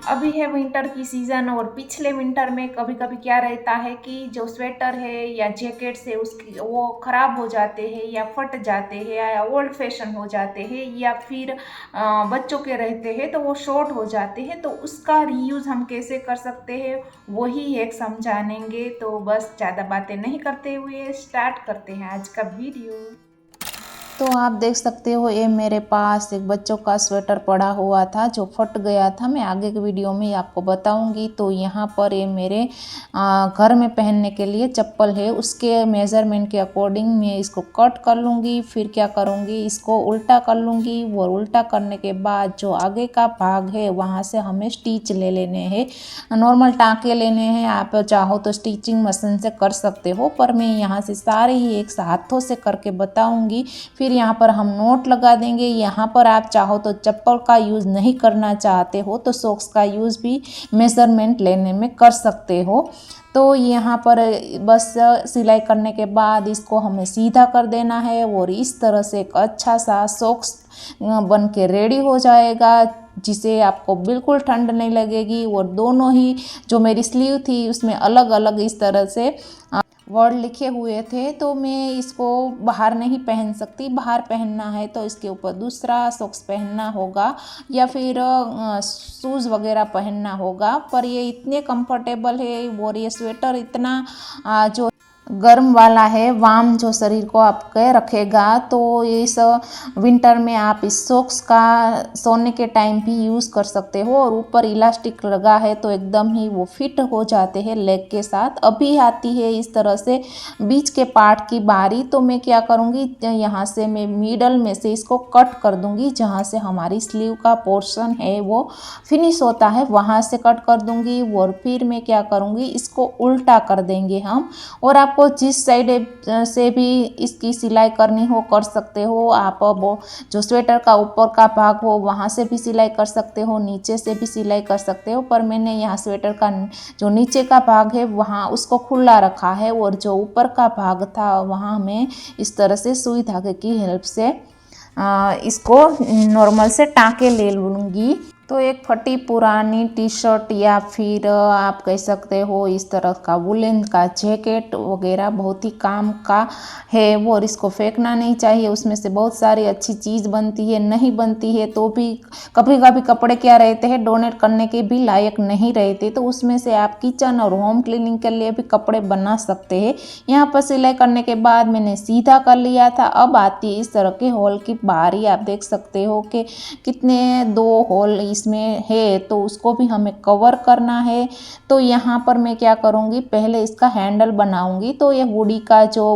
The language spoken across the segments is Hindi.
अभी है विंटर की सीज़न और पिछले विंटर में कभी कभी क्या रहता है कि जो स्वेटर है या जैकेट्स है उसकी वो ख़राब हो जाते हैं या फट जाते हैं या ओल्ड फैशन हो जाते हैं या फिर बच्चों के रहते हैं तो वो शॉर्ट हो जाते हैं। तो उसका रीयूज़ हम कैसे कर सकते हैं वही एक समझानेंगे। तो बस ज़्यादा बातें नहीं करते हुए स्टार्ट करते हैं आज का वीडियो। तो आप देख सकते हो ये मेरे पास एक बच्चों का स्वेटर पड़ा हुआ था जो फट गया था। मैं आगे के वीडियो में आपको बताऊंगी। तो यहाँ पर ये मेरे घर में पहनने के लिए चप्पल है, उसके मेज़रमेंट के अकॉर्डिंग मैं इसको कट कर लूँगी। फिर क्या करूँगी, इसको उल्टा कर लूँगी और उल्टा करने के बाद जो आगे का भाग है वहाँ से हमें स्टिच ले लेने हैं, नॉर्मल टाँके लेने हैं। आप चाहो तो स्टिचिंग मशीन से कर सकते हो, पर मैं यहाँ से सारे ही एक हाथों से करके बताऊँगी। फिर यहाँ पर हम नोट लगा देंगे। यहाँ पर आप चाहो तो चप्पल का यूज़ नहीं करना चाहते हो तो सॉक्स का यूज़ भी मेज़रमेंट लेने में कर सकते हो। तो यहाँ पर बस सिलाई करने के बाद इसको हमें सीधा कर देना है और इस तरह से एक अच्छा सा सॉक्स बन के रेडी हो जाएगा, जिसे आपको बिल्कुल ठंड नहीं लगेगी। और दोनों ही जो मेरी स्लीव थी उसमें अलग अलग इस तरह से वर्ड लिखे हुए थे, तो मैं इसको बाहर नहीं पहन सकती। बाहर पहनना है तो इसके ऊपर दूसरा सॉक्स पहनना होगा या फिर शूज़ वगैरह पहनना होगा। पर ये इतने कंफर्टेबल है और ये स्वेटर इतना जो गर्म वाला है, वार्म जो शरीर को आपके रखेगा। तो इस विंटर में आप इस सॉक्स का सोने के टाइम भी यूज़ कर सकते हो। और ऊपर इलास्टिक लगा है तो एकदम ही वो फिट हो जाते हैं लेग के साथ। अभी आती है इस तरह से बीच के पार्ट की बारी। तो मैं क्या करूँगी, यहाँ से मैं मिडल में से इसको कट कर दूँगी। जहाँ से हमारी स्लीव का पोर्शन है वो फिनिश होता है वहाँ से कट कर दूँगी। और फिर मैं क्या करूँगी, इसको उल्टा कर देंगे हम। और आपको जिस साइड से भी इसकी सिलाई करनी हो कर सकते हो। आप वो जो स्वेटर का ऊपर का भाग हो वहाँ से भी सिलाई कर सकते हो, नीचे से भी सिलाई कर सकते हो। पर मैंने यहाँ स्वेटर का जो नीचे का भाग है वहाँ उसको खुला रखा है और जो ऊपर का भाग था वहाँ मैं इस तरह से सुई धागे की हेल्प से इसको नॉर्मल से टाँके ले लूँगी। तो एक फटी पुरानी टी शर्ट या फिर आप कह सकते हो इस तरह का वुलन का जैकेट वगैरह बहुत ही काम का है वो, और इसको फेंकना नहीं चाहिए। उसमें से बहुत सारी अच्छी चीज़ बनती है, नहीं बनती है तो भी कभी कभी कपड़े क्या रहते हैं डोनेट करने के भी लायक नहीं रहते, तो उसमें से आप किचन और होम क्लीनिंग के लिए भी कपड़े बना सकते हैं। यहाँ पर सिलाई करने के बाद मैंने सीधा कर लिया था। अब आती है इस तरह के होल की बारी। आप देख सकते हो कि कितने दो होल इसमें है, तो उसको भी हमें कवर करना है। तो यहाँ पर मैं क्या करूँगी, पहले इसका हैंडल बनाऊँगी। तो ये हुडी का जो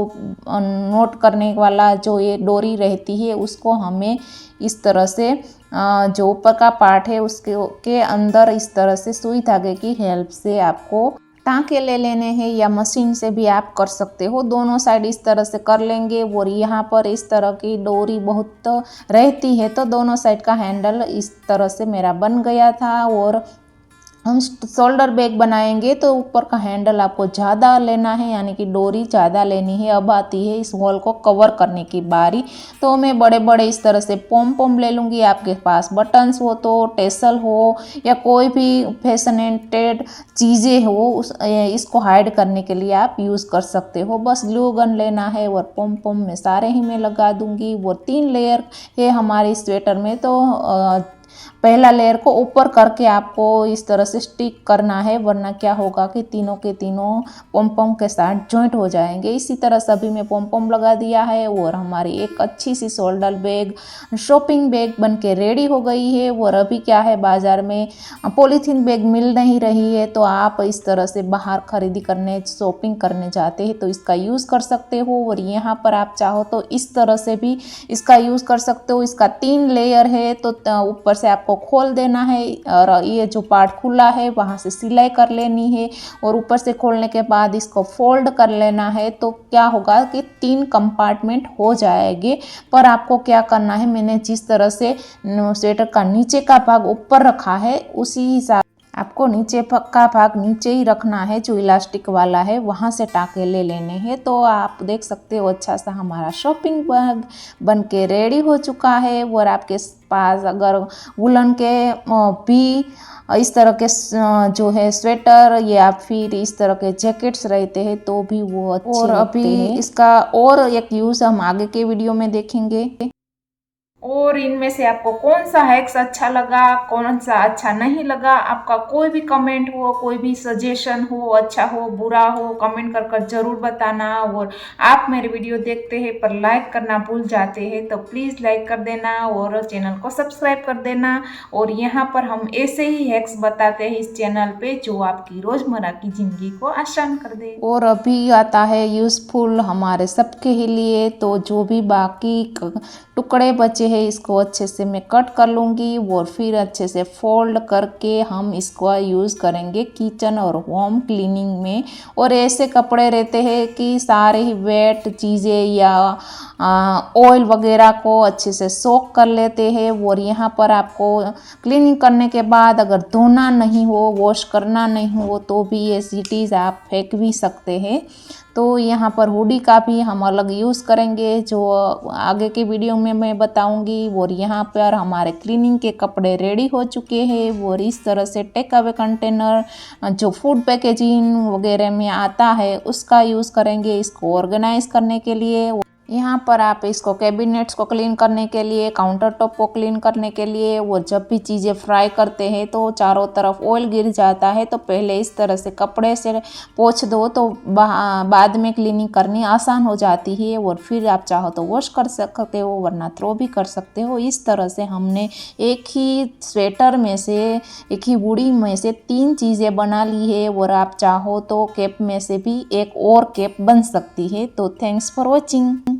नोट करने वाला जो ये डोरी रहती है उसको हमें इस तरह से जो ऊपर का पार्ट है उसके के अंदर इस तरह से सुई धागे की हेल्प से आपको टाँके ले लेने हैं, या मशीन से भी आप कर सकते हो। दोनों साइड इस तरह से कर लेंगे। और यहाँ पर इस तरह की डोरी बहुत रहती है तो दोनों साइड का हैंडल इस तरह से मेरा बन गया था। और हम शोल्डर बैग बनाएंगे तो ऊपर का हैंडल आपको ज़्यादा लेना है, यानी कि डोरी ज़्यादा लेनी है। अब आती है इस होल को कवर करने की बारी। तो मैं बड़े बड़े इस तरह से पोम पोम ले लूँगी। आपके पास बटन्स हो तो टेसल हो या कोई भी फैशनेटेड चीज़ें हो इसको हाइड करने के लिए आप यूज़ कर सकते हो। बस ग्लू गन लेना है और पोम पोम में सारे ही मैं लगा दूँगी। वो 3 लेयर है हमारे स्वेटर में, तो पहला लेयर को ऊपर करके आपको इस तरह से स्टिक करना है, वरना क्या होगा कि तीनों के तीनों पोम पोम के साथ जॉइंट हो जाएंगे। इसी तरह सभी में पोम पोम लगा दिया है और हमारी एक अच्छी सी शोल्डर बैग शॉपिंग बैग बन के रेडी हो गई है। और अभी क्या है, बाज़ार में पॉलीथीन बैग मिल नहीं रही है, तो आप इस तरह से बाहर खरीदी करने शॉपिंग करने जाते हैं तो इसका यूज़ कर सकते हो। और यहाँ पर आप चाहो तो इस तरह से भी इसका यूज़ कर सकते हो। इसका 3 लेयर है तो ऊपर से आपको खोल देना है और ये जो पार्ट खुला है वहाँ से सिलाई कर लेनी है। और ऊपर से खोलने के बाद इसको फोल्ड कर लेना है। तो क्या होगा कि 3 कंपार्टमेंट हो जाएंगे। पर आपको क्या करना है, मैंने जिस तरह से स्वेटर का नीचे का भाग ऊपर रखा है उसी हिसाब आपको नीचे का भाग नीचे ही रखना है, जो इलास्टिक वाला है वहाँ से टाँके ले लेने हैं। तो आप देख सकते हो अच्छा सा हमारा शॉपिंग बैग बन के रेडी हो चुका है। और आपके पास अगर वुलन के भी इस तरह के जो है स्वेटर या फिर इस तरह के जैकेट्स रहते हैं तो भी वो अच्छे और लगते हैं। इसका और एक यूज़ हम आगे के वीडियो में देखेंगे। और इनमें से आपको कौन सा हैक्स अच्छा लगा, कौन सा अच्छा नहीं लगा, आपका कोई भी कमेंट हो, कोई भी सजेशन हो, अच्छा हो बुरा हो, कमेंट कर कर जरूर बताना। और आप मेरे वीडियो देखते हैं पर लाइक करना भूल जाते हैं तो प्लीज़ लाइक कर देना और चैनल को सब्सक्राइब कर देना। और यहाँ पर हम ऐसे ही हैक्स बताते हैं इस चैनल पे जो आपकी रोज़मर्रा की ज़िंदगी को आसान कर दे। और अभी आता है यूज़फुल हमारे सबके ही लिए। तो जो भी बाकी टुकड़े बचे हैं इसको अच्छे से मैं कट कर लूँगी और फिर अच्छे से फोल्ड करके हम इसको यूज़ करेंगे किचन और होम क्लीनिंग में। और ऐसे कपड़े रहते हैं कि सारे ही वेट चीज़ें या ऑयल वगैरह को अच्छे से सोक कर लेते हैं। और यहाँ पर आपको क्लीनिंग करने के बाद अगर धोना नहीं हो, वॉश करना नहीं हो तो भी ऐसी चीज़ आप फेंक भी सकते हैं। तो यहाँ पर हुडी का भी हम अलग यूज़ करेंगे जो आगे के वीडियो में मैं बताऊंगी। और यहाँ पर हमारे क्लीनिंग के कपड़े रेडी हो चुके हैं। और इस तरह से टेक अवे कंटेनर जो फूड पैकेजिंग वगैरह में आता है उसका यूज़ करेंगे इसको ऑर्गेनाइज करने के लिए। यहाँ पर आप इसको कैबिनेट्स को क्लीन करने के लिए, काउंटर टॉप को क्लीन करने के लिए, वो जब भी चीज़ें फ्राई करते हैं तो चारों तरफ ऑयल गिर जाता है तो पहले इस तरह से कपड़े से पोंछ दो तो बाद में क्लीनिंग करनी आसान हो जाती है। और फिर आप चाहो तो वॉश कर सकते हो वरना थ्रो भी कर सकते हो। इस तरह से हमने एक ही स्वेटर में से, एक ही हुडी में से 3 चीज़ें बना ली है। और आप चाहो तो कैप में से भी एक और कैप बन सकती है। तो थैंक्स फॉर वॉचिंग।